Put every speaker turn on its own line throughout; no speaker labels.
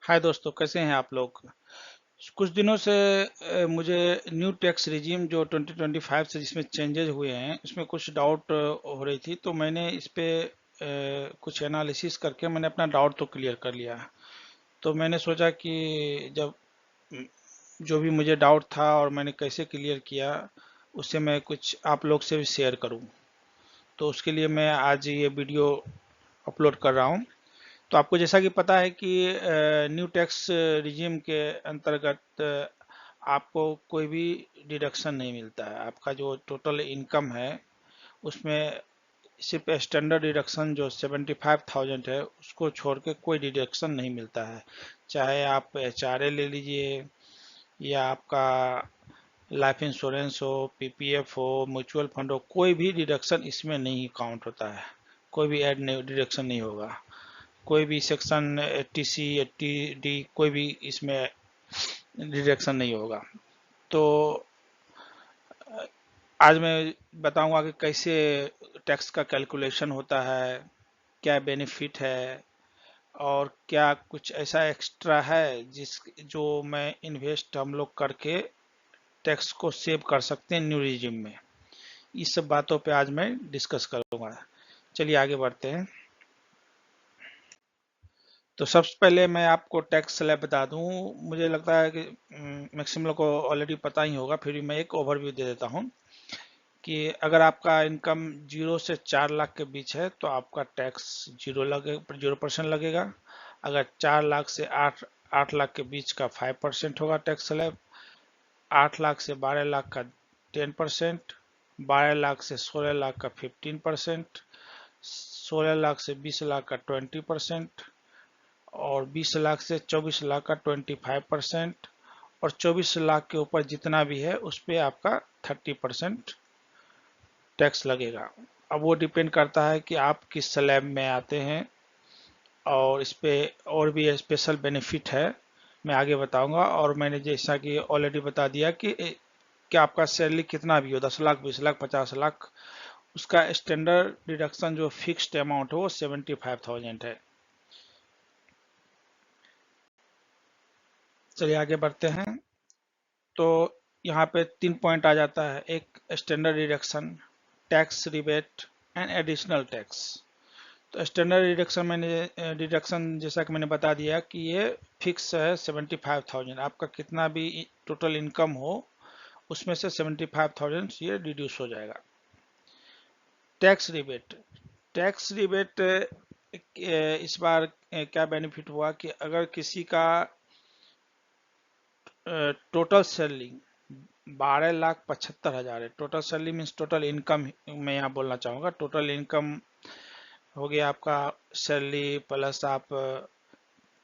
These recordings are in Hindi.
हाय दोस्तों, कैसे हैं आप लोग। कुछ दिनों से मुझे न्यू टैक्स रिजीम जो 2025 से जिसमें चेंजेस हुए हैं उसमें कुछ डाउट हो रही थी। तो मैंने इस पे कुछ एनालिसिस करके मैंने अपना डाउट तो क्लियर कर लिया। तो मैंने सोचा कि जब अम, जो भी मुझे डाउट था और मैंने कैसे क्लियर किया उससे मैं कुछ आप लोग से भी शेयर करूं। तो उसके लिए मैं आज ये वीडियो अपलोड कर रहा हूं। तो आपको जैसा कि पता है कि न्यू टैक्स रिजीम के अंतर्गत आपको कोई भी डिडक्शन नहीं मिलता है। आपका जो टोटल इनकम है उसमें सिर्फ स्टैंडर्ड डिडक्शन जो 75,000 है उसको छोड़ के कोई डिडक्शन नहीं मिलता है। चाहे आप एचआरए ले लीजिए या आपका लाइफ इंश्योरेंस हो, पीपीएफ हो, म्यूचुअल फंड हो, कोई भी डिडक्शन इसमें नहीं काउंट होता है। कोई भी ऐड नहीं, डिडक्शन नहीं होगा। कोई भी सेक्शन 80C 80D कोई भी इसमें डिडक्शन नहीं होगा। तो आज मैं बताऊंगा कि कैसे टैक्स का कैलकुलेशन होता है, क्या बेनिफिट है और क्या कुछ ऐसा एक्स्ट्रा है जिस जो मैं इन्वेस्ट हम लोग करके टैक्स को सेव कर सकते हैं न्यू रिजिम में। इस सब बातों पे आज मैं डिस्कस करूंगा। चलिए आगे बढ़ते हैं। तो सबसे पहले मैं आपको टैक्स स्लैब बता दूं। मुझे लगता है कि मैक्सिमम लोग को ऑलरेडी पता ही होगा, फिर भी मैं एक ओवरव्यू दे देता हूं कि अगर आपका इनकम 0 से 4 लाख के बीच है तो आपका टैक्स 0% लगेगा। अगर 4 लाख से आठ आठ लाख के बीच का 5% होगा टैक्स स्लैब। 8 लाख से 12 लाख का 10%। 12 लाख से 16 लाख का 15%। 16 लाख से 20 लाख का 20%। और 20 लाख से 24 लाख का 25%। और 24 लाख के ऊपर जितना भी है उस पर आपका 30% टैक्स लगेगा। अब वो डिपेंड करता है कि आप किस स्लैब में आते हैं और इस पे और भी स्पेशल बेनिफिट है, मैं आगे बताऊंगा। और मैंने जैसा कि ऑलरेडी बता दिया कि आपका सैलरी कितना भी हो, 10 लाख, 20 लाख, 50 लाख, उसका स्टैंडर्ड डिडक्शन जो फिक्स्ड अमाउंट है वो 75,000 है। चलिए आगे बढ़ते हैं। तो यहाँ पे 3 पॉइंट आ जाता है। एक standard deduction, tax rebate and additional tax. तो स्टैंडर्ड डिडक्शन जैसा कि मैंने बता दिया कि ये फिक्स है 75,000। आपका कितना भी टोटल इनकम हो उसमें से 75,000 ये रिड्यूस हो जाएगा। टैक्स रिबेट, टैक्स रिबेट इस बार क्या बेनिफिट हुआ कि अगर किसी का टोटल सैलरी 12,75,000 है। Total salary means total income मैं यहाँ बोलना चाहूँगा। टोटल इनकम हो गया आपका सैलरी प्लस आप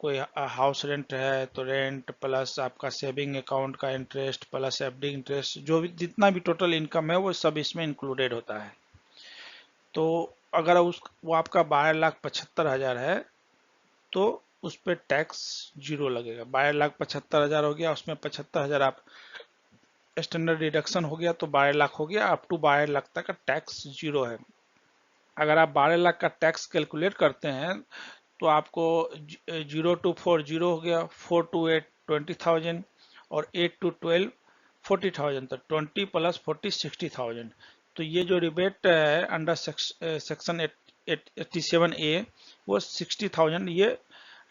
कोई हाउस रेंट है तो रेंट प्लस आपका सेविंग अकाउंट का इंटरेस्ट प्लस एफडी इंटरेस्ट, जो भी जितना भी टोटल इनकम है वो सब इसमें इंक्लूडेड होता है। तो अगर वो आपका 12,75,000 है तो उस पर टैक्स 0 लगेगा। 12,75,000 हो गया, उसमें 75,000 आप स्टैंडर्ड डिडक्शन हो गया तो 12 लाख हो गया। अप टू 12 लाख तक का टैक्स 0 है। अगर आप 12 लाख का टैक्स कैलकुलेट करते हैं तो आपको 0 to 4 0 हो गया, 4 to 8 20,000 और 8 to 12 40,000। तो 20 + 40 60,000। तो ये जो रिबेट है अंडर सेक्शन 87A वो 60,000 ये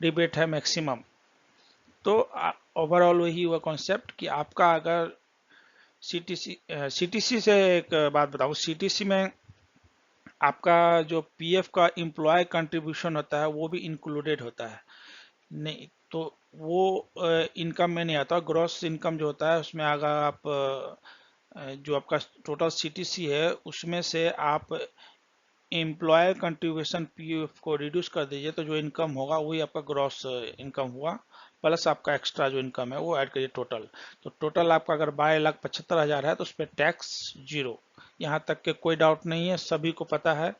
रिबेट है मैक्सिमम। तो ओवरऑल वही हुआ कॉन्सेप्ट कि आपका अगर सीटीसी से एक बात बताऊं, सीटीसी में आपका जो पीएफ का एम्प्लॉय कंट्रीब्यूशन होता है वो भी इंक्लूडेड होता है। नहीं तो वो इनकम में नहीं आता। ग्रॉस इनकम जो होता है उसमें अगर आप जो आपका टोटल सीटीसी है उसमें से आप एम्प्लॉय कंट्रीब्यूशन पीएफ को रिड्यूस कर दीजिए तो जो इनकम होगा वही आपका ग्रॉस इनकम हुआ, प्लस आपका एक्स्ट्रा जो इनकम है वो ऐड करिए टोटल। तो टोटल आपका अगर 12,75,000 है तो उस पर टैक्स 0। यहाँ तक के कोई डाउट नहीं है, सभी को पता है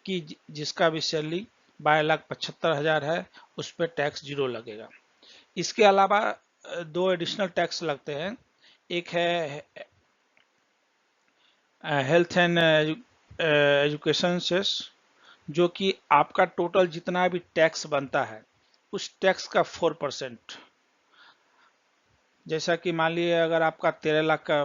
कि जिसका भी सैलरी 12,75,000 है उस पर टैक्स 0 लगेगा। इसके अलावा दो एडिशनल टैक्स लगते हैं। एक है हेल्थ एंड एजुकेशन सेस, जो कि आपका टोटल जितना भी टैक्स बनता है उस टैक्स का 4%। जैसा कि मान लीजिए अगर आपका 13 लाख का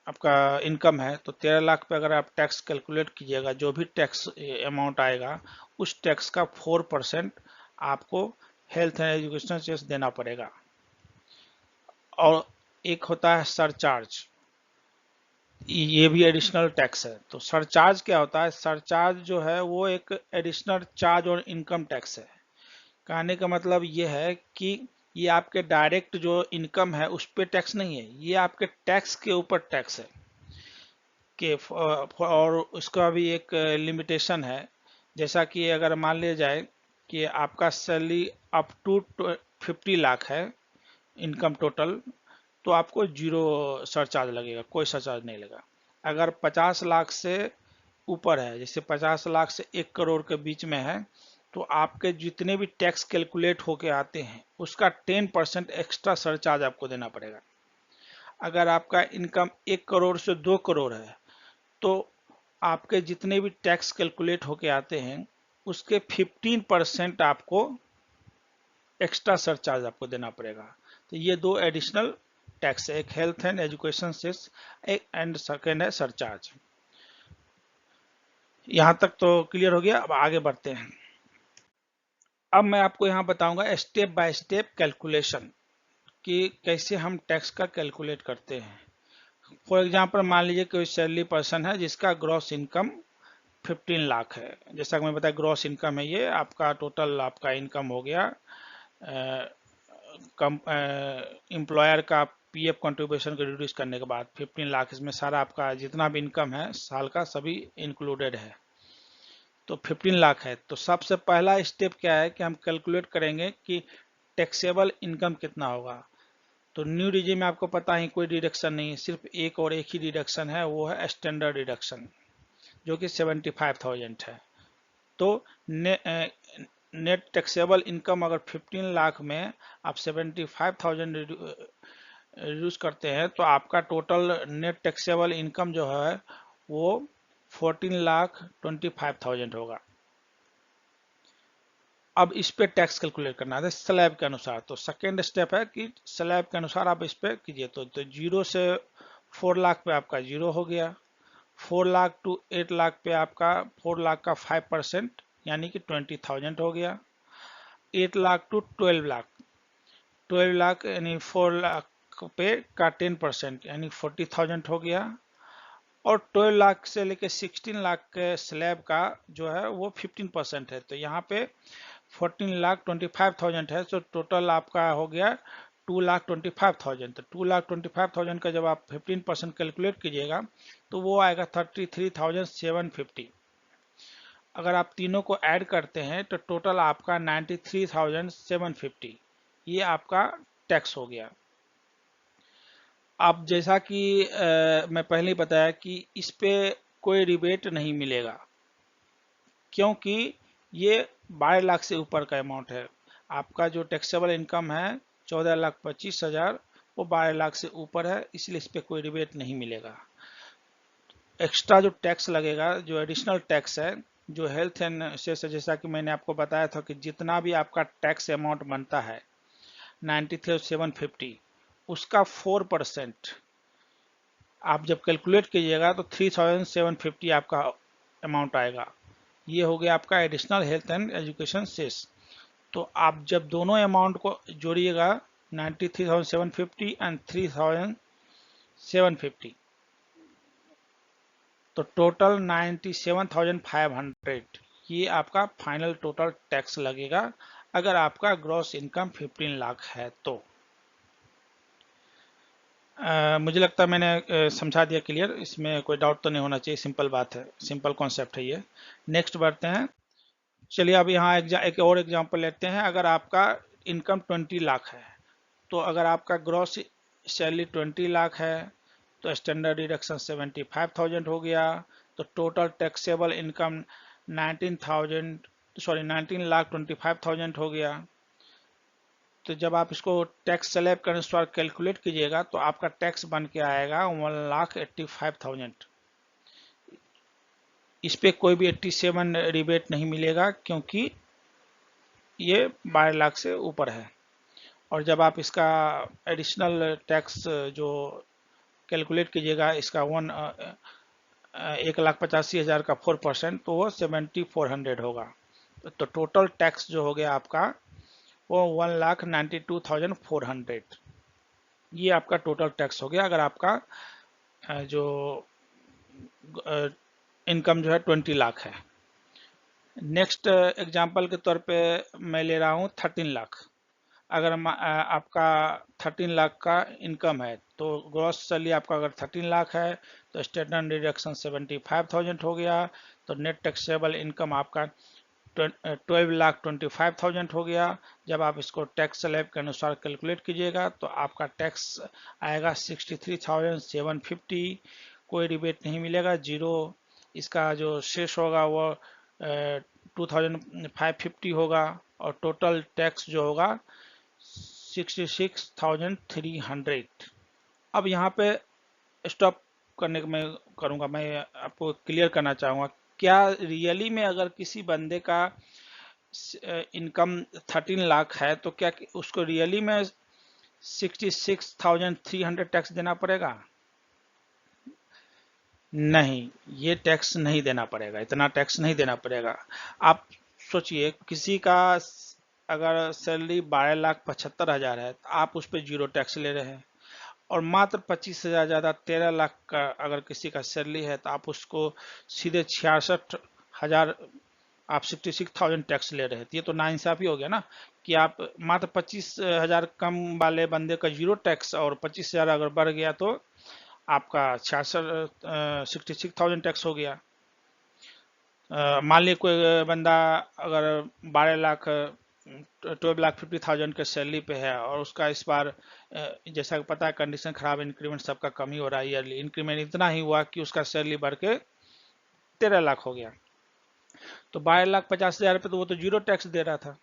आपका इनकम है, तो 13 लाख पे अगर आप टैक्स कैलकुलेट कीजिएगा, जो भी टैक्स अमाउंट आएगा उस टैक्स का 4% आपको हेल्थ एंड एजुकेशन सेस देना पड़ेगा। और एक होता है सरचार्ज, ये भी एडिशनल टैक्स है। तो सरचार्ज क्या होता है? सरचार्ज जो है वो एक एडिशनल चार्ज और इनकम टैक्स है। कहने का मतलब ये है कि ये आपके डायरेक्ट जो इनकम है उस पर टैक्स नहीं है, ये आपके टैक्स के ऊपर टैक्स है कि और उसका भी एक लिमिटेशन है। जैसा कि अगर मान लिया जाए कि आपका सैलरी अप टू 50 लाख है इनकम टोटल, तो आपको जीरो सरचार्ज लगेगा, कोई सरचार्ज नहीं लगेगा। अगर 50 लाख से ऊपर है, जैसे 50 लाख से 1 करोड़ के बीच में है, तो आपके जितने भी टैक्स कैलकुलेट होके आते हैं उसका 10% एक्स्ट्रा सरचार्ज आपको देना पड़ेगा। अगर आपका इनकम 1 करोड़ से 2 करोड़ है, तो आपके जितने भी टैक्स कैलकुलेट होके आते हैं उसके 15% आपको एक्स्ट्रा सरचार्ज आपको देना पड़ेगा। तो ये दो एडिशनल टैक्स है, एक हेल्थ एंड एजुकेशन सेस, एक एंड सेकेंड है सरचार्ज। यहां तक तो क्लियर हो गया। अब आगे बढ़ते हैं। अब मैं आपको यहां बताऊंगा स्टेप बाय स्टेप कैलकुलेशन कि कैसे हम टैक्स का कैलकुलेट करते हैं। फॉर एग्जांपल मान लीजिए कोई सैलरी पर्सन है जिसका ग्रॉस इनकम 15 लाख है। जैसा कि मैं बताया ग्रॉस इनकम है, ये आपका टोटल आपका इनकम हो गया कम एम्प्लॉयर का पीएफ कंट्रीब्यूशन को रिड्यूस करने के बाद 15 लाख, इसमें सारा आपका जितना भी इनकम है साल का सभी इंक्लूडेड है। तो 15 लाख है, तो सबसे पहला स्टेप क्या है कि हम कैलकुलेट करेंगे कि टैक्सेबल इनकम कितना होगा। तो न्यू रिजीम में आपको पता है कोई डिडक्शन नहीं है, सिर्फ एक और एक ही डिडक्शन है, वो है स्टैंडर्ड डिडक्शन जो कि 75,000 है। तो नेट टैक्सेबल इनकम अगर 15 लाख में आप 75,000 रिड्यूस करते हैं तो आपका टोटल नेट टैक्सेबल इनकम जो है वो 14,25,000 होगा। अब इस पे टैक्स कैलकुलेट करना है स्लैब के अनुसार। तो सेकेंड स्टेप है कि स्लैब के अनुसार आप इस पे कीजिए। तो 0 से 4 लाख पे आपका 0 हो गया, 4 लाख टू 8 लाख पे आपका 4 लाख का 5% यानी कि 20,000 हो गया। 8 लाख टू 12 लाख, 12 लाख यानी 4 लाख पे का 10% यानी 40,000 हो गया। और 12 लाख से लेके 16 लाख के स्लैब का जो है वो 15% है। तो यहाँ पे 14,25,000 है, तो टोटल आपका हो गया 2,25,000। तो 2,25,000 का जब आप 15% कैलकुलेट कीजिएगा तो वो आएगा 33,750। अगर आप तीनों को ऐड करते हैं तो टोटल आपका 93,750 ये आपका टैक्स हो गया। अब जैसा कि मैं पहले ही बताया कि इस पे कोई रिबेट नहीं मिलेगा, क्योंकि ये 12 लाख से ऊपर का अमाउंट है। आपका जो टैक्सेबल इनकम है 14,25,000 वो 12 लाख से ऊपर है, इसलिए इस पे कोई रिबेट नहीं मिलेगा। एक्स्ट्रा जो टैक्स लगेगा, जो एडिशनल टैक्स है, जो हेल्थ एंड से जैसा कि मैंने आपको बताया था कि जितना भी आपका टैक्स अमाउंट बनता है 93,750 उसका 4% आप जब कैलकुलेट कीजिएगा तो 3,750 आपका अमाउंट आएगा। ये हो गया आपका additional health and education cess. तो आप जब दोनों अमाउंट को जोड़िएगा 93,750 एंड 3,750 तो टोटल 97,500 ये आपका फाइनल टोटल टैक्स लगेगा अगर आपका ग्रॉस इनकम 15 लाख है तो। मुझे लगता है मैंने समझा दिया क्लियर, इसमें कोई डाउट तो नहीं होना चाहिए, सिंपल बात है, सिंपल कॉन्सेप्ट है ये। नेक्स्ट बढ़ते हैं। चलिए अब यहाँ एक और एग्जांपल लेते हैं। अगर आपका इनकम 20 लाख है, तो अगर आपका ग्रॉस सैलरी 20 लाख है तो स्टैंडर्ड डिडक्शन 75,000 हो गया। तो टोटल टैक्सेबल इनकम 19 लाख 25,000 हो गया। तो जब आप इसको टैक्स स्लैब के अनुसार कैलकुलेट कीजिएगा तो आपका टैक्स बन के आएगा 1,85,000। इस पे कोई भी 87 रिबेट नहीं मिलेगा, क्योंकि ये 12 लाख से ऊपर है। और जब आप इसका एडिशनल टैक्स जो कैलकुलेट कीजिएगा इसका 1,85,000 का 4%, तो वो 7,400 होगा। तो टोटल टैक्स जो हो गया आपका वो 1,92,400, ये आपका टोटल टैक्स हो गया अगर आपका जो इनकम जो है 20 लाख है। नेक्स्ट एग्जांपल के तौर पे मैं ले रहा हूँ 13 लाख। अगर आपका 13 लाख का इनकम है तो ग्रॉस सैलरी आपका अगर 13 लाख है तो स्टैंडर्ड डिडक्शन 75,000 हो गया। तो नेट टैक्सेबल इनकम आपका 12,25,000 हो गया। जब आप इसको टैक्स स्लैब के अनुसार कैलकुलेट कीजिएगा तो आपका टैक्स आएगा 63,750। कोई रिबेट नहीं मिलेगा, जीरो। इसका जो शेष होगा वो 2,550 होगा और टोटल टैक्स जो होगा 66,300। अब यहाँ पे स्टॉप करने का मैं करूँगा, मैं आपको क्लियर करना चाहूँगा क्या रियली में अगर किसी बंदे का इनकम 13 लाख है तो क्या उसको रियली में 66,300 टैक्स देना पड़ेगा? नहीं, ये टैक्स नहीं देना पड़ेगा, इतना टैक्स नहीं देना पड़ेगा। आप सोचिए किसी का अगर सैलरी 12,75,000 है तो आप उस पर जीरो टैक्स ले रहे हैं, और मात्र 25,000 ज़्यादा 13 लाख का अगर किसी का सैलरी है तो आप उसको सीधे 66,000, आप 66,000 टैक्स ले रहे थे। ये तो नाइंसाफी हो गया ना, कि आप मात्र 25,000 कम वाले बंदे का जीरो टैक्स और 25,000 अगर बढ़ गया तो आपका 66,000 टैक्स हो गया। मान लीजिए कोई बंदा अगर 12 लाख 12,50,000 के सैलरी पे है और उसका इस बार जैसा कि पता है कंडीशन खराब, इंक्रीमेंट सबका कमी हो रहा है, ईयरली इंक्रीमेंट इतना ही हुआ कि उसका सैलरी बढ़ के 13 लाख हो गया। तो 12,50,000 पे तो वो तो जीरो टैक्स दे रहा था।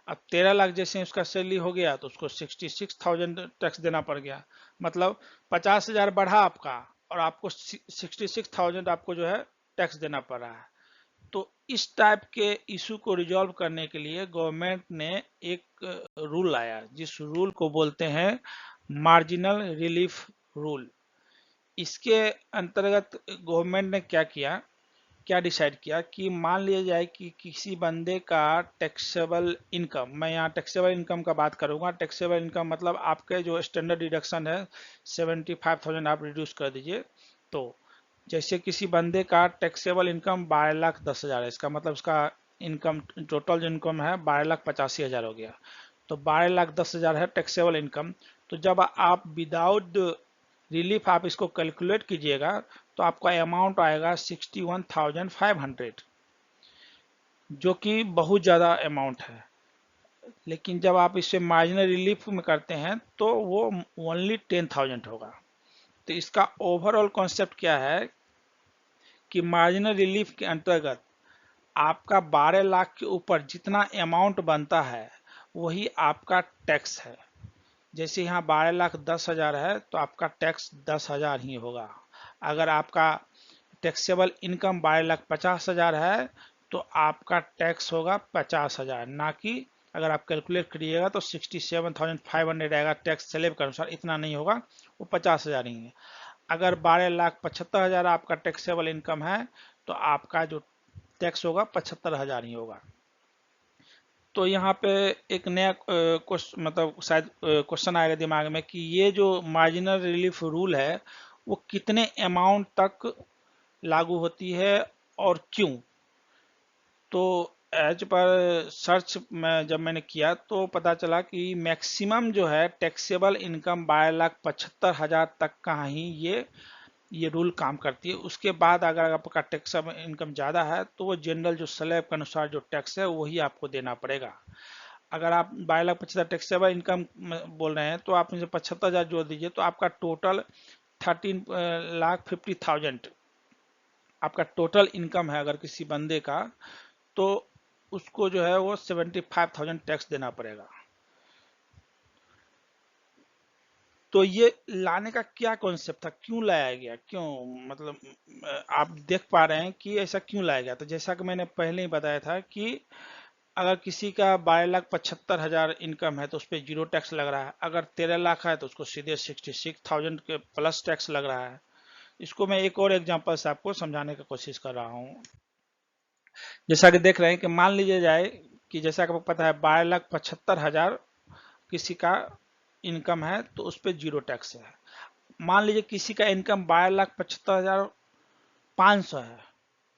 अब 13 लाख जैसे उसका सैलरी हो गया तो उसको 66,000 टैक्स देना पड़ गया। मतलब 50,000 बढ़ा आपका और आपको 66,000 आपको जो है टैक्स देना पड़ रहा है। तो इस टाइप के इशू को रिजॉल्व करने के लिए गवर्नमेंट ने एक रूल लाया जिस रूल को बोलते हैं मार्जिनल रिलीफ रूल। इसके अंतर्गत गवर्नमेंट ने क्या डिसाइड किया कि मान लिया जाए कि किसी बंदे का टैक्सेबल इनकम, मैं यहाँ टैक्सेबल इनकम का बात करूंगा। टैक्सेबल इनकम मतलब आपके जो स्टैंडर्ड डिडक्शन है 75,000 आप रिड्यूस कर दीजिए। तो जैसे किसी बंदे का टैक्सेबल इनकम 12,10,000 है, इसका मतलब उसका इनकम टोटल जो इनकम है 12,85,000 हो गया। तो 12,10,000 है टैक्सेबल इनकम। तो जब आप विदाउट रिलीफ आप इसको कैलकुलेट कीजिएगा तो आपका अमाउंट आएगा 61,500, जो कि बहुत ज़्यादा अमाउंट है। लेकिन जब आप इसे मार्जिनल रिलीफ में करते हैं तो वो ओनली 10,000 होगा। तो इसका ओवरऑल कॉन्सेप्ट क्या है कि मार्जिनल रिलीफ के अंतर्गत आपका 12 लाख के ऊपर जितना अमाउंट बनता है वही आपका टैक्स है। जैसे यहाँ 12,10,000 है तो आपका टैक्स 10,000 ही होगा। अगर आपका टैक्सेबल इनकम 12,50,000 है तो आपका टैक्स होगा 50,000, ना कि अगर आप कैलकुलेट करिएगा तो 67,500 आएगा टैक्स स्लैब के अनुसार, इतना नहीं होगा, वो 50,000 ही है। अगर 12,75,000 आपका टैक्सेबल इनकम है तो आपका जो टैक्स होगा 75,000 ही होगा। तो यहाँ पे एक नया मतलब शायद क्वेश्चन आएगा दिमाग में कि ये जो मार्जिनल रिलीफ रूल है वो कितने अमाउंट तक लागू होती है और क्यों? तो एज पर सर्च में जब मैंने किया तो पता चला कि मैक्सिमम जो है टैक्सेबल इनकम 12,75,000 तक का ही ये रूल काम करती है। उसके बाद अगर आपका टैक्सेबल इनकम ज़्यादा है तो वो जनरल जो स्लैब के अनुसार जो टैक्स है वही आपको देना पड़ेगा। अगर आप 12,75,000 टैक्सेबल इनकम बोल रहे हैं तो आप मुझे 75,000 जोड़ दीजिए तो आपका टोटल 13,50,000 आपका टोटल इनकम है अगर किसी बंदे का, तो उसको जो है वो 75,000 टैक्स देना पड़ेगा। तो ये लाने का क्या कॉन्सेप्ट था, क्यों लाया गया, क्यों मतलब आप देख पा रहे हैं कि ऐसा क्यों लाया गया। तो जैसा कि मैंने पहले ही बताया था कि अगर किसी का 12,75,000 इनकम है तो उस पर जीरो टैक्स लग रहा है। अगर 13 लाख है तो उसको सीधे 66,000 के प्लस टैक्स लग रहा है। इसको मैं एक और एग्जांपल से आपको समझाने की कोशिश कर रहा हूँ। जैसा कि देख रहे हैं कि मान लीजिए जाए कि जैसा कि आपको पता है 12,75,000 किसी का इनकम है तो उस पर जीरो टैक्स है। मान लीजिए किसी का इनकम 12,75,500 है,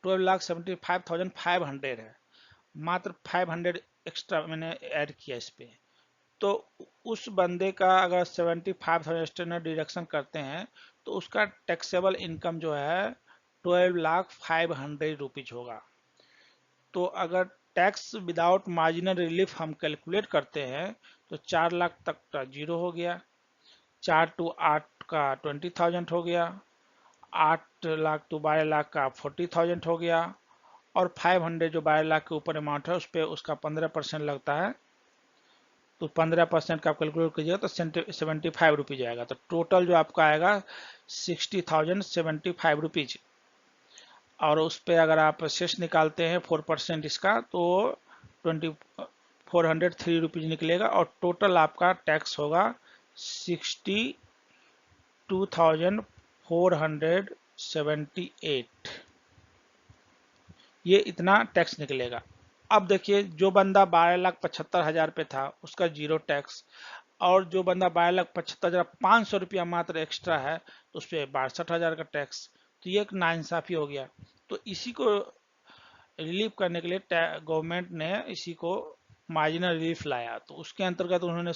12,75,500 है, मात्र 500 एक्स्ट्रा मैंने ऐड किया इस पे। तो उस बंदे का अगर 75,000 स्टैंडर्ड डिडक्शन करते हैं तो उसका टैक्सेबल इनकम जो है 12,500 रुपीज होगा। तो अगर टैक्स विदाउट मार्जिनल रिलीफ हम कैलकुलेट करते हैं तो 4 लाख तक का जीरो हो गया, 4 टू 8 का 20,000 हो गया, 8 लाख टू 12 लाख का 40,000 हो गया, और 500 जो 12 लाख के ऊपर अमाउंट है उस पर उसका 15% लगता है। तो 15% का आप कैलकुलेट कीजिएगा तो 75 रुपीज आएगा। तो टोटल जो आपका आएगा 60,075 रुपीज। और उस पर अगर आप शेष निकालते हैं 4% इसका तो 403 रुपीज निकलेगा, और टोटल आपका टैक्स होगा 62,478। ये इतना टैक्स निकलेगा। अब देखिए जो बंदा 12,75,000 पे था उसका जीरो टैक्स, और जो बंदा 12,75,500 रुपया मात्र एक्स्ट्रा है तो उस पर 62,000 का टैक्स। तो ये एक नाइंसाफी हो गया। तो इसी को रिलीफ करने के लिए गवर्नमेंट ने इसी को मार्जिनल रिलीफ लाया। तो उसके अंतर्गत उन्होंने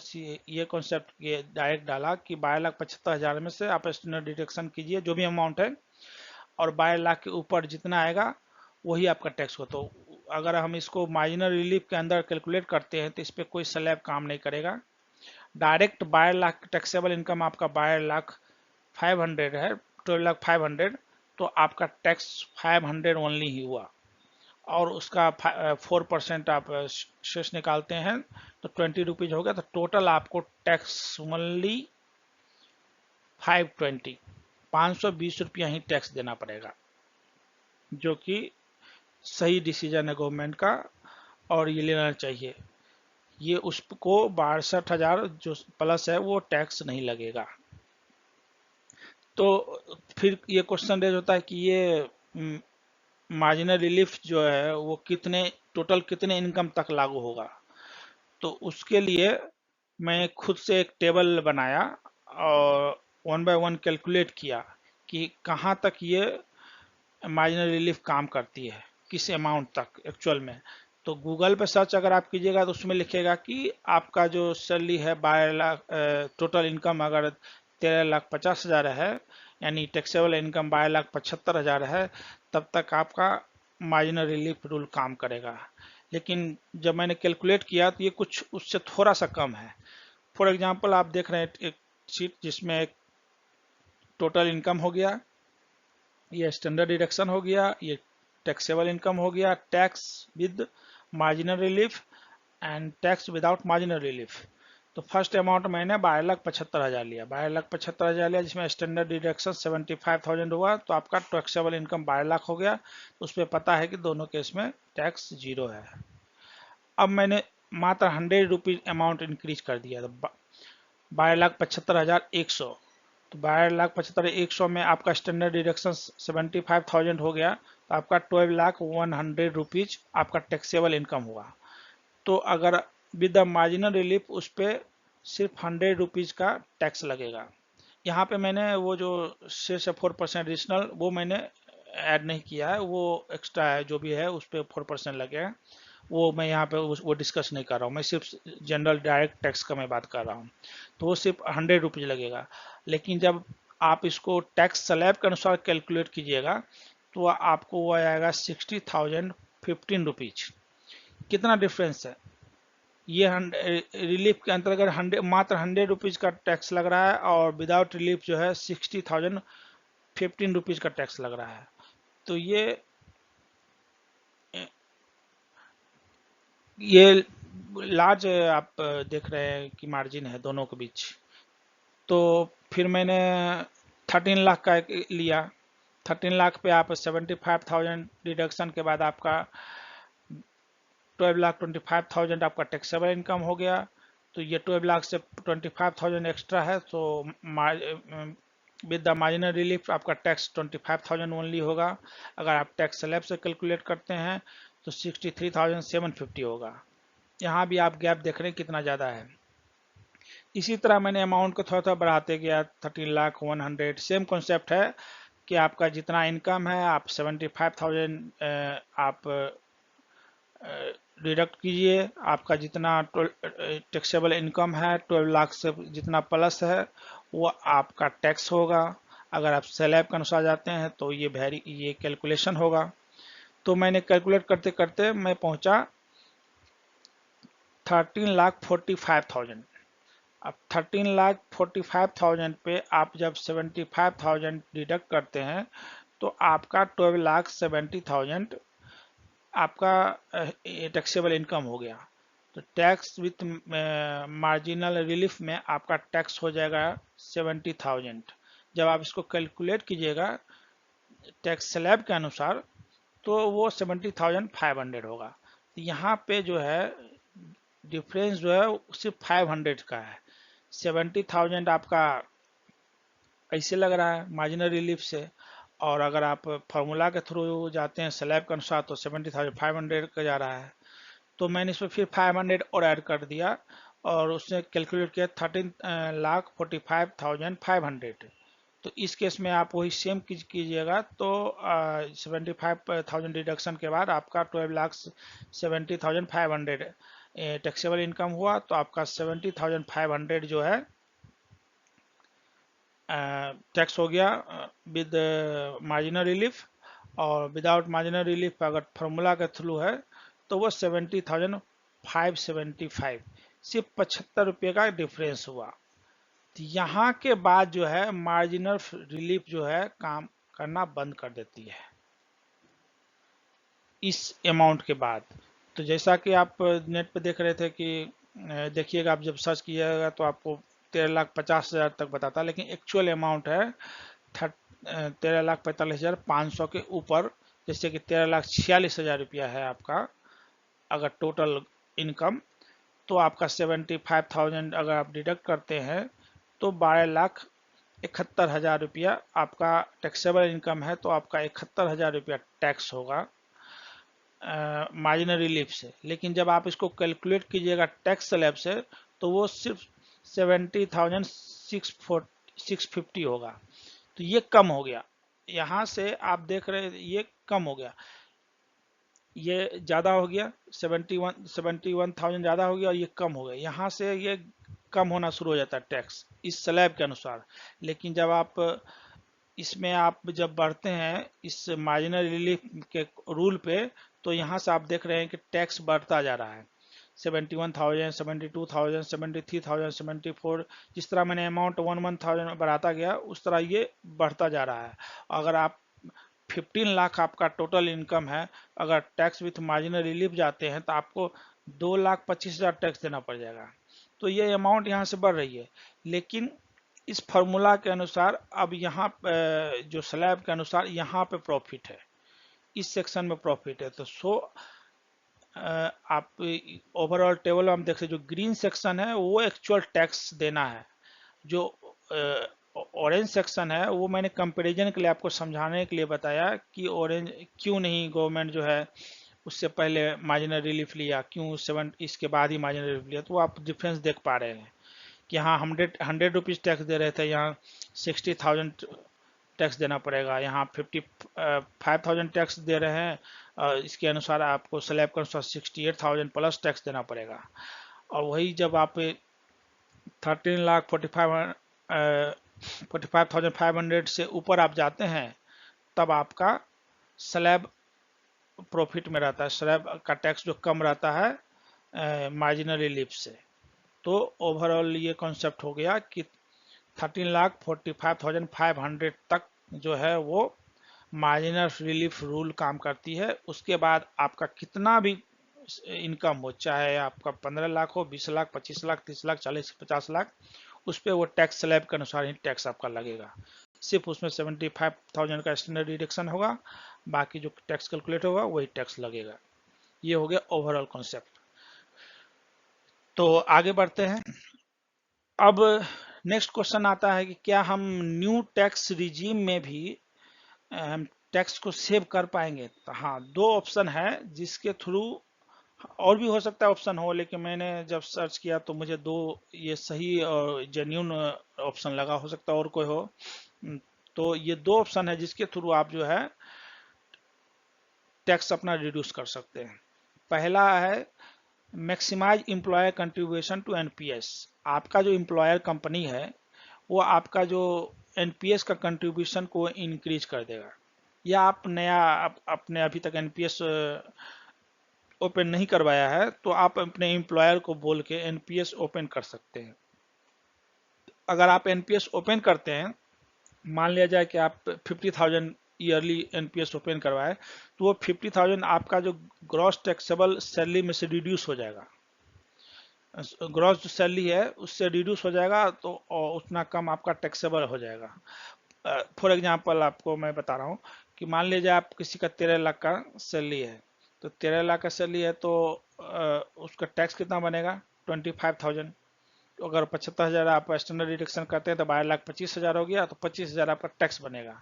ये कॉन्सेप्ट डायरेक्ट डाला कि 12,75,000 में से आप स्टैंडर्ड डिडक्शन कीजिए जो भी अमाउंट है, और 12 लाख के ऊपर जितना आएगा वही आपका टैक्स हो। तो अगर हम इसको मार्जिनल रिलीफ के अंदर कैलकुलेट करते हैं तो इस पर कोई स्लैब काम नहीं करेगा। डायरेक्ट 12 लाख टैक्सेबल इनकम आपका 12,500 है, 12,500, तो आपका टैक्स 500 ओनली ही हुआ, और उसका 4% आप शेष निकालते हैं तो 20 रुपीज हो गया। तो टोटल आपको टैक्स ओनली 520, 520 रुपया ही टैक्स देना पड़ेगा, जो कि सही डिसीजन है गवर्नमेंट का, और ये लेना चाहिए। ये उसको 62,000 जो प्लस है वो टैक्स नहीं लगेगा। तो फिर ये क्वेश्चन रेज होता है कि ये मार्जिनल रिलीफ जो है वो कितने टोटल कितने इनकम तक लागू होगा। तो उसके लिए मैं खुद से एक टेबल बनाया और 1 बाय 1 कैलकुलेट किया कि कहाँ तक ये मार्जिनल रिलीफ काम करती है, किस अमाउंट तक एक्चुअल में। तो गूगल पे सर्च अगर आप कीजिएगा तो उसमें लिखेगा कि आपका जो सैलरी है 12 लाख, टोटल इनकम अगर 13,50,000 है, यानी टैक्सेबल इनकम 12,75,000 है, तब तक आपका मार्जिनल रिलीफ रूल काम करेगा। लेकिन जब मैंने कैलकुलेट किया तो ये कुछ उससे थोड़ा सा कम है। फॉर एग्जांपल आप देख रहे हैं एक शीट जिसमें एक टोटल इनकम हो गया, ये स्टैंडर्ड डिडक्शन हो गया, ये टैक्सेबल इनकम हो गया, tax with marginal relief and tax without marginal relief. तो फर्स्ट अमाउंट मैंने 12,75,000 लिया, 12,75,000 लिया, जिसमें स्टैंडर्ड डिडक्शन 75,000 हुआ, तो आपका टैक्सेबल इनकम 12 लाख हो गया। तो उस पर पता है कि दोनों केस में टैक्स जीरो है। अब मैंने मात्र 100 रुपीज अमाउंट इंक्रीज कर दिया, तो 12,75,100। तो 12,75,100 में आपका स्टैंडर्ड डिडक्शन 75,000 हो गया, तो आपका 12,100 रुपीज आपका टैक्सेबल इनकम हुआ। तो अगर विद द मार्जिनल रिलीफ उस पर सिर्फ 100 रुपीज का टैक्स लगेगा। यहाँ पे मैंने वो जो शेष 4% एडिशनल वो मैंने ऐड नहीं किया है, वो एक्स्ट्रा है जो भी है उस पर 4% लगेगा, वो मैं यहाँ पे वो डिस्कस नहीं कर रहा हूँ। मैं सिर्फ जनरल डायरेक्ट टैक्स का मैं बात कर रहा हूँ। तो वो सिर्फ 100 रुपीज लगेगा। लेकिन जब आप इसको टैक्स स्लैब के अनुसार कैलकुलेट कीजिएगा तो आपको वो आएगा 60,015 रुपीज। कितना डिफरेंस है। ये रिलीफ के अंतर्गत 100 मात्र 100 रुपीज का टैक्स लग रहा है, और विदाउट रिलीफ जो है 60,015 रुपीज का टैक्स लग रहा है। तो ये लार्ज आप देख रहे हैं कि मार्जिन है दोनों के बीच। तो फिर मैंने 13 लाख का लिया। 13 लाख पे आप 75,000 डिडक्शन के बाद आपका 12,25,000 आपका टैक्सेबल इनकम हो गया। तो ये 12 लाख से 25,000 एक्स्ट्रा है, तो विद द मार्जिनल रिलीफ आपका टैक्स 25,000 ओनली होगा। अगर आप टैक्स स्लैब से कैलकुलेट करते हैं तो 63,750 होगा। यहाँ भी आप गैप देख रहे हैं कितना ज़्यादा है। इसी तरह मैंने अमाउंट को थोड़ा थोड़ा बढ़ाते गया, 13,100,000 सेम कॉन्सेप्ट है कि आपका जितना इनकम है आप 75,000 आप डिडक्ट कीजिए। आपका जितना टैक्सेबल इनकम है 12 लाख से जितना प्लस है वो आपका टैक्स होगा। अगर आप स्लैब के अनुसार जाते हैं तो ये कैलकुलेशन होगा। तो मैंने कैलकुलेट करते करते मैं पहुंचा 13,45,000। अब 13,45,000 पे आप जब 75,000 डिडक्ट करते हैं तो आपका 12,70,000 आपका टैक्सेबल इनकम हो गया। तो टैक्स विथ मार्जिनल रिलीफ में आपका टैक्स हो जाएगा 70,000। जब आप इसको कैलकुलेट कीजिएगा टैक्स स्लैब के अनुसार तो वो 70,500 होगा। तो यहाँ पे जो है डिफरेंस जो है सिर्फ 500 का है। 70,000 आपका ऐसे लग रहा है मार्जिनल रिलीफ से, और अगर आप फार्मूला के थ्रू जाते हैं स्लैब के अनुसार तो 70,500 का जा रहा है। तो मैंने इसमें फिर 500 और ऐड कर दिया और उसने कैलकुलेट किया 13,45,500। तो इस केस में आप वही सेम कीजिएगा तो 75,000 डिडक्शन के बाद आपका 12,70,500 टैक्सेबल इनकम हुआ। तो आपका 70,500 जो है टैक्स हो गया विद मार्जिनल रिलीफ, और विदाउट मार्जिनल रिलीफ अगर फार्मूला के थ्रू है तो वो 70,575, सिर्फ 75 रुपये का डिफरेंस हुआ। तो यहाँ के बाद जो है मार्जिनल रिलीफ जो है काम करना बंद कर देती है इस अमाउंट के बाद। तो जैसा कि आप नेट पे देख रहे थे कि देखिएगा, आप जब सर्च कीजिएगा तो आपको 13,50,000 तक बताता है, लेकिन एक्चुअल अमाउंट है 13,45,500 के ऊपर। जैसे कि 13,46,000 रुपया है आपका अगर टोटल इनकम, तो आपका 75,000 अगर आप डिडक्ट करते हैं तो 12,71,000 रुपया आपका टैक्सेबल इनकम है। तो आपका 71,000 रुपया टैक्स होगा मार्जिनल रिलीफ से। लेकिन जब आप इसको कैलकुलेट कीजिएगा टैक्स स्लैब से तो वो सिर्फ 70,650 होगा। तो ये कम हो गया। यहाँ से आप देख रहे हैं ये कम हो गया, ये ज़्यादा हो गया, 71,000 ज़्यादा हो गया और ये कम हो गया। यहाँ से ये कम होना शुरू हो जाता है टैक्स इस स्लैब के अनुसार। लेकिन जब आप इसमें आप जब बढ़ते हैं इस मार्जिनल रिलीफ के रूल पे तो यहाँ से आप देख रहे हैं कि टैक्स बढ़ता जा रहा है। 71,000, 72,000, 73,000, 74, जिस तरह मैंने अमाउंट 1,000 बढ़ाता गया उस तरह ये बढ़ता जा रहा है। अगर आप 15 लाख आपका टोटल इनकम है, अगर टैक्स विथ मार्जिनल रिलीफ जाते हैं तो आपको 2,25,000 टैक्स देना पड़ जाएगा। तो ये अमाउंट यहाँ से बढ़ रही है। लेकिन इस फार्मूला के अनुसार अब यहाँ जो स्लैब के अनुसार यहाँ पे प्रॉफिट है, इस सेक्शन में प्रॉफिट है। तो आप ओवरऑल टेबल में हम देख सकते जो ग्रीन सेक्शन है वो एक्चुअल टैक्स देना है। जो ऑरेंज सेक्शन है वो मैंने कंपैरिजन के लिए आपको समझाने के लिए बताया कि ऑरेंज क्यों नहीं गवर्नमेंट जो है उससे पहले मार्जिनल रिलीफ लिया, क्यों इसके बाद ही मार्जिनल रिलीफ लिया। तो आप डिफरेंस देख पा रहे हैं कि यहाँ 100 रुपीज़ टैक्स दे रहे थे, यहाँ 60,000 टैक्स देना पड़ेगा। यहाँ 55,000 टैक्स दे रहे हैं, इसके अनुसार आपको स्लैब के अनुसार 68,000 प्लस टैक्स देना पड़ेगा। और वही जब आप 13,45,500 से ऊपर आप जाते हैं तब आपका स्लैब प्रॉफिट में रहता है, स्लैब का टैक्स जो कम रहता है मार्जिनल रिलीफ से। तो ओवरऑल ये कॉन्सेप्ट हो गया कि 13,45,500 तक जो है वो मार्जिनल रिलीफ रूल काम करती है। उसके बाद आपका कितना भी इनकम हो, चाहे आपका 15 लाख हो, 20 लाख, 25 लाख, 30 लाख, 40, 50 लाख, उस पर वो टैक्स स्लैब के अनुसार ही टैक्स आपका लगेगा। सिर्फ उसमें 75,000 का स्टैंडर्ड डिडक्शन होगा, बाकी जो टैक्स कैलकुलेट होगा वही टैक्स लगेगा। ये हो गया ओवरऑल कॉन्सेप्ट। तो आगे बढ़ते हैं। अब नेक्स्ट क्वेश्चन आता है कि क्या हम न्यू टैक्स रिजीम में भी हम टैक्स को सेव कर पाएंगे। तो हाँ, दो ऑप्शन है जिसके थ्रू, और भी हो सकता है ऑप्शन हो, लेकिन मैंने जब सर्च किया तो मुझे दो ये सही और जेन्यून ऑप्शन लगा, हो सकता है और कोई हो। तो ये दो ऑप्शन है जिसके थ्रू आप जो है टैक्स अपना रिड्यूस कर सकते हैं। पहला है maximize employer contribution to NPS. आपका जो एम्प्लॉयर कंपनी है वो आपका जो एनपीएस का कंट्रीब्यूशन को इंक्रीज कर देगा। या आप नया अपने अभी तक एनपीएस ओपन नहीं करवाया है तो आप अपने एम्प्लॉयर को बोल के एनपीएस ओपन कर सकते हैं। अगर आप एनपीएस ओपन करते हैं, मान लिया जाए कि आप 50,000 ईयरली एनपीएस ओपन करवाए, तो वो 50,000 आपका जो ग्रॉस टैक्सेबल सैलरी में से रिड्यूस हो जाएगा। ग्रॉस जो सैलरी है उससे रिड्यूस हो जाएगा, तो उतना कम आपका टैक्सेबल हो जाएगा। फॉर एग्जांपल आपको मैं बता रहा हूँ कि मान लीजिए आप किसी का 13 लाख का सैलरी है, तो 13 लाख का सैलरी है तो उसका टैक्स कितना बनेगा 25,000। तो अगर 75,000 आप स्टैंडर्ड डिडक्शन करते हैं तो 12,25,000 हो गया, तो 25,000 आपका टैक्स बनेगा।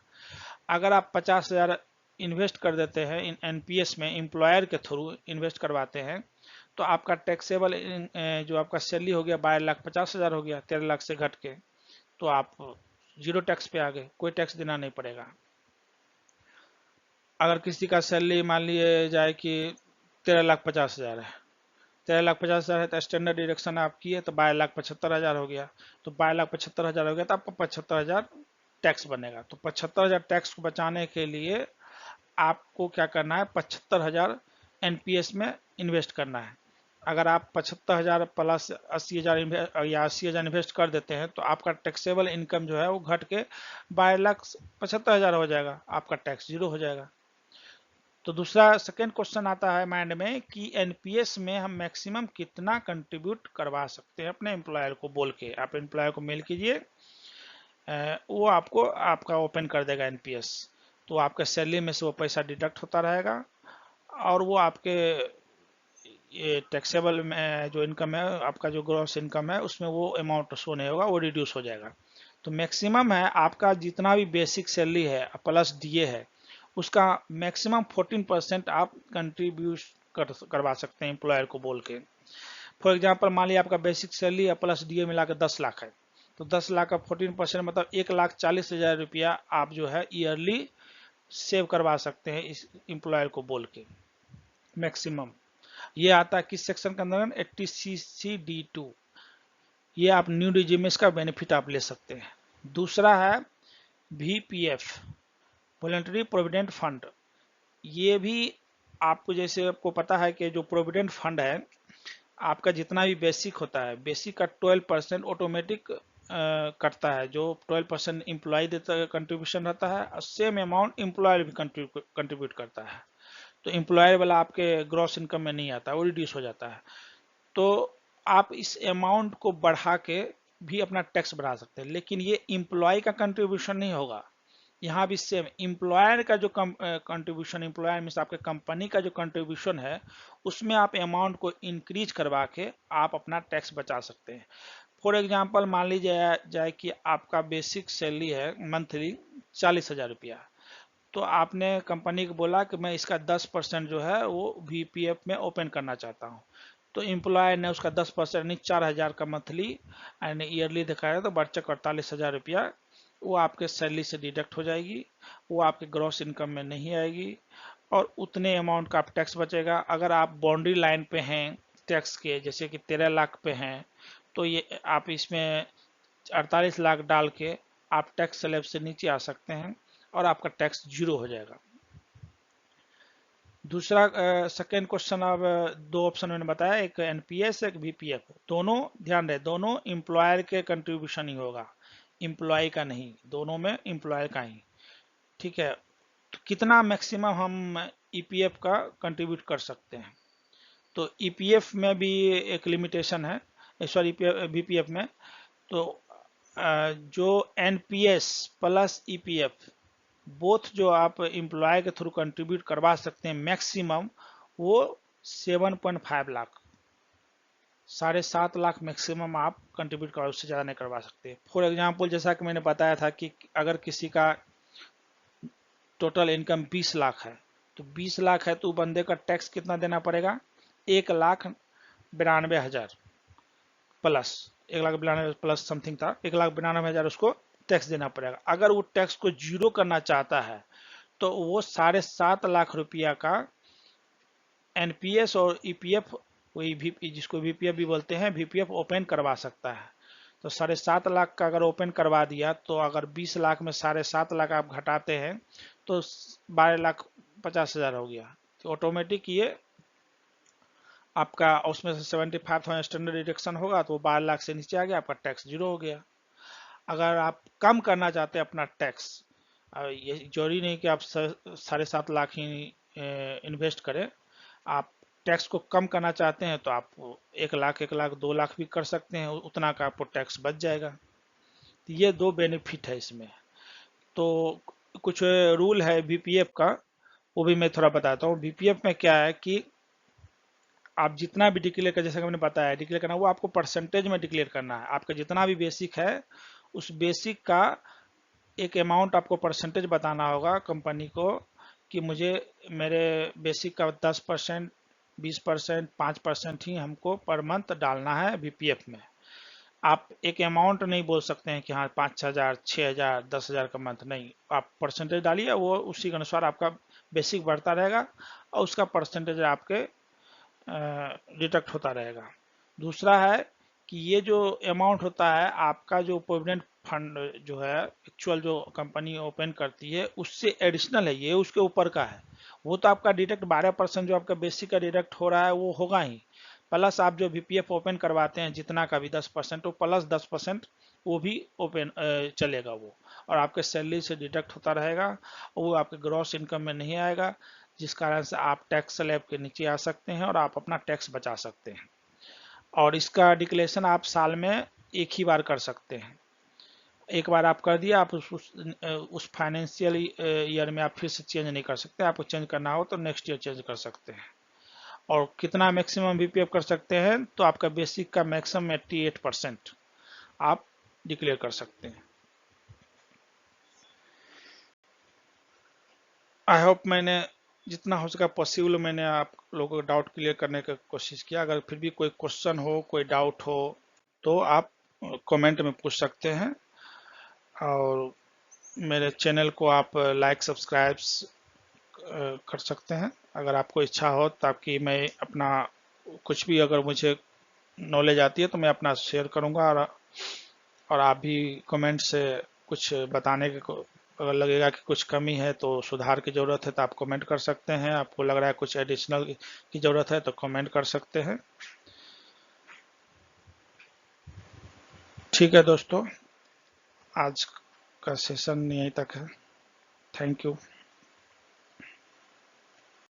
अगर आप 50,000 इन्वेस्ट कर देते हैं इन एनपीएस में, एम्प्लॉयर के थ्रू इन्वेस्ट करवाते हैं, तो आपका टैक्सेबल जो आपका सैलरी हो गया 12,50,000 हो गया 13 लाख से घट के, तो आप जीरो टैक्स पे आ गए, कोई टैक्स देना नहीं पड़ेगा। अगर किसी का सैलरी मान लिए जाए कि 13,50,000 है, 13,50,000 है तो स्टैंडर्ड डिडक्शन आप किए तो 12,75,000 हो गया, तो 12,75,000 हो गया तो आपको 75,000 टैक्स बनेगा। तो 75,000 टैक्स को बचाने के लिए आपको क्या करना है, 75,000 एनपीएस में इन्वेस्ट करना है। अगर आप 75,000 प्लस 80,000 या 80,000 इन्वेस्ट कर देते हैं तो आपका टैक्सेबल इनकम जो है वो घट के 12,75,000 हो जाएगा, आपका टैक्स जीरो हो जाएगा। तो दूसरा सेकेंड क्वेश्चन आता है माइंड में कि एनपीएस में हम मैक्सिमम कितना कंट्रीब्यूट करवा सकते हैं अपने एम्प्लॉयर को बोल के। आप एम्प्लॉयर को मेल कीजिए, वो आपको आपका ओपन कर देगा एनपीएस। तो आपके सैलरी में से वो पैसा डिडक्ट होता रहेगा और वो आपके ये टैक्सेबल में जो इनकम है, आपका जो ग्रॉस इनकम है, उसमें वो अमाउंट शो नहीं होगा, वो रिड्यूस हो जाएगा। तो मैक्सिमम है आपका जितना भी बेसिक सैलरी है प्लस डीए है, उसका मैक्सिमम 14% आप कंट्रीब्यूट करवा सकते हैं एम्प्लॉयर को बोल के। फॉर एग्जाम्पल मान लिया आपका बेसिक सैलरी है प्लस डीए मिला के 10 लाख है, तो 10 लाख का 14% मतलब 1,40,000 रुपया आप जो है ईयरली सेव करवा सकते हैं इस एम्प्लॉयर को बोल के मैक्सिमम। ये आता है किस सेक्शन के अंदर, 80CC_D2। ये आप न्यू रिजीम में इसका बेनिफिट आप ले सकते हैं। दूसरा है VPF, वॉलंटरी प्रोविडेंट फंड। ये भी आपको, जैसे आपको पता है कि जो प्रोविडेंट फंड है आपका जितना भी बेसिक होता है, बेसिक का 12% ऑटोमेटिक कटता है, जो 12% इम्प्लॉय देता कंट्रीब्यूशन रहता है और सेम अमाउंट एम्प्लॉयर भी कंट्रीब्यूट करता है। तो एम्प्लॉयर वाला आपके ग्रॉस इनकम में नहीं आता, वो रिड्यूस हो जाता है। तो आप इस अमाउंट को बढ़ा के भी अपना टैक्स बढ़ा सकते हैं, लेकिन ये एम्प्लॉय का कंट्रीब्यूशन नहीं होगा। यहाँ भी सेम एम्प्लॉयर का जो कंट्रीब्यूशन, एम्प्लॉयर मीन्स आपके कंपनी का जो कंट्रीब्यूशन है, उसमें आप अमाउंट को इंक्रीज करवा के आप अपना टैक्स बचा सकते हैं। फॉर एग्जाम्पल मान लीजिए जाए कि आपका बेसिक सैलरी है मंथली 40,000 रुपया, तो आपने कंपनी को बोला कि मैं इसका 10% जो है वो VPF में ओपन करना चाहता हूँ। तो एम्प्लॉय ने उसका 10% यानी 4,000 का मंथली एंड ईयरली दिखाया, तो बच्चा 48,000 रुपया वो आपके सैलरी से डिडक्ट हो जाएगी, वो आपके ग्रॉस इनकम में नहीं आएगी और उतने अमाउंट का आप टैक्स बचेगा। अगर आप बाउंड्री लाइन पे हैं टैक्स के, जैसे कि 13 लाख पे हैं, तो ये आप इसमें 48 लाख डाल के आप टैक्स स्लैब से नीचे आ सकते हैं और आपका टैक्स जीरो हो जाएगा। दूसरा सेकेंड क्वेश्चन, अब दो ऑप्शन मैंने बताया, एक एनपीएस एक VPF। दोनों ध्यान रहे, दोनों एम्प्लॉयर के कंट्रीब्यूशन ही होगा, एम्प्लॉय का नहीं, दोनों में एम्प्लॉयर का ही। ठीक है, तो कितना मैक्सिमम हम ईपीएफ का कंट्रीब्यूट कर सकते हैं। तो ईपीएफ में भी एक लिमिटेशन है, सॉरी VPF में। तो जो एनपीएस प्लस ईपीएफ बोथ जो आप एम्प्लॉय के थ्रू कंट्रीब्यूट करवा सकते हैं मैक्सिमम, वो 7.5 लाख, 7.5 लाख मैक्सिमम आप कंट्रीब्यूट करवा, उससे ज़्यादा नहीं करवा सकते। फॉर एग्जांपल जैसा कि मैंने बताया था कि अगर किसी का टोटल इनकम 20 लाख है, तो 20 लाख है तो बंदे का टैक्स कितना देना पड़ेगा, 1,92,000 प्लस, 1,92,000 प्लस समथिंग था, 1,92,000 उसको टैक्स देना पड़ेगा। अगर वो टैक्स को जीरो करना चाहता है तो वो 7.5 लाख रुपया का एनपीएस और ईपीएफ, वही भी जिसको वीपीएफ भी बोलते हैं, वीपीएफ ओपन करवा सकता है। तो 7.5 लाख का अगर ओपन करवा दिया तो अगर 20 लाख में 7.5 लाख आप घटाते हैं तो 12,50,000 हो गया। तो ऑटोमेटिक ये आपका उसमें से 75,000 स्टैंडर्ड डिडक्शन होगा तो 12 लाख से नीचे आ गया, आपका टैक्स जीरो हो गया। अगर आप कम करना चाहते हैं अपना टैक्स, ये जरूरी नहीं कि आप 7.5 लाख ही इन्वेस्ट करें, आप टैक्स को कम करना चाहते हैं तो आप 1 लाख, 1 लाख, 2 लाख भी कर सकते हैं, उतना का आपको टैक्स बच जाएगा। तो ये दो बेनिफिट है इसमें। तो कुछ रूल है बीपीएफ का, वो भी मैं थोड़ा बताता हूँ। बीपीएफ में क्या है कि आप जितना भी डिक्लेयर कर, जैसा कि मैंने बताया डिक्लेयर करना, वो आपको परसेंटेज में डिक्लेयर करना है। आपका जितना भी बेसिक है उस बेसिक का एक अमाउंट आपको परसेंटेज बताना होगा कंपनी को कि मुझे मेरे बेसिक का 10%, 20%, 5% ही हमको पर मंथ डालना है बीपीएफ में। आप एक अमाउंट नहीं बोल सकते हैं कि हाँ 5,000, 6,000, 10,000 का मंथ, नहीं, आप परसेंटेज डालिए, वो उसी के अनुसार आपका बेसिक बढ़ता रहेगा और उसका परसेंटेज आपके डिडक्ट होता रहेगा। दूसरा है कि ये जो अमाउंट होता है आपका, जो प्रोविडेंट फंड जो है एक्चुअल जो कंपनी ओपन करती है उससे एडिशनल है, ये उसके ऊपर का है। वो तो आपका डिडक्ट 12% जो आपका बेसिक का डिडक्ट हो रहा है वो होगा ही, प्लस आप जो वीपीएफ ओपन करवाते हैं जितना का भी 10%, वो प्लस 10% वो भी ओपन चलेगा वो, और आपके सैलरी से डिडक्ट होता रहेगा, और वो आपके ग्रॉस इनकम में नहीं आएगा, जिस कारण से आप टैक्स स्लैब के नीचे आ सकते हैं और आप अपना टैक्स बचा सकते हैं। और इसका डिक्लेरेशन आप साल में एक ही बार कर सकते हैं। एक बार आप कर दिया, आप उस फाइनेंशियल ईयर में आप फिर से चेंज नहीं कर सकते। आपको चेंज करना हो तो नेक्स्ट ईयर चेंज कर सकते हैं। और कितना मैक्सिमम बीपीएफ कर सकते हैं, तो आपका बेसिक का मैक्सिमम 88% आप डिक्लेयर कर सकते हैं। आई होप मैंने जितना हो सका पॉसिबल मैंने आप लोगों का डाउट क्लियर करने की कोशिश किया। अगर फिर भी कोई क्वेश्चन हो, कोई डाउट हो तो आप कमेंट में पूछ सकते हैं, और मेरे चैनल को आप लाइक सब्सक्राइब कर सकते हैं अगर आपको इच्छा हो, ताकि मैं अपना कुछ भी अगर मुझे नॉलेज आती है तो मैं अपना शेयर करूंगा। और आप भी कमेंट से कुछ बताने के अगर लगेगा कि कुछ कमी है तो सुधार की ज़रूरत है तो आप कमेंट कर सकते हैं। आपको लग रहा है कुछ एडिशनल की ज़रूरत है तो कमेंट कर सकते हैं। ठीक है दोस्तों, आज का सेशन यहीं तक है। Thank you.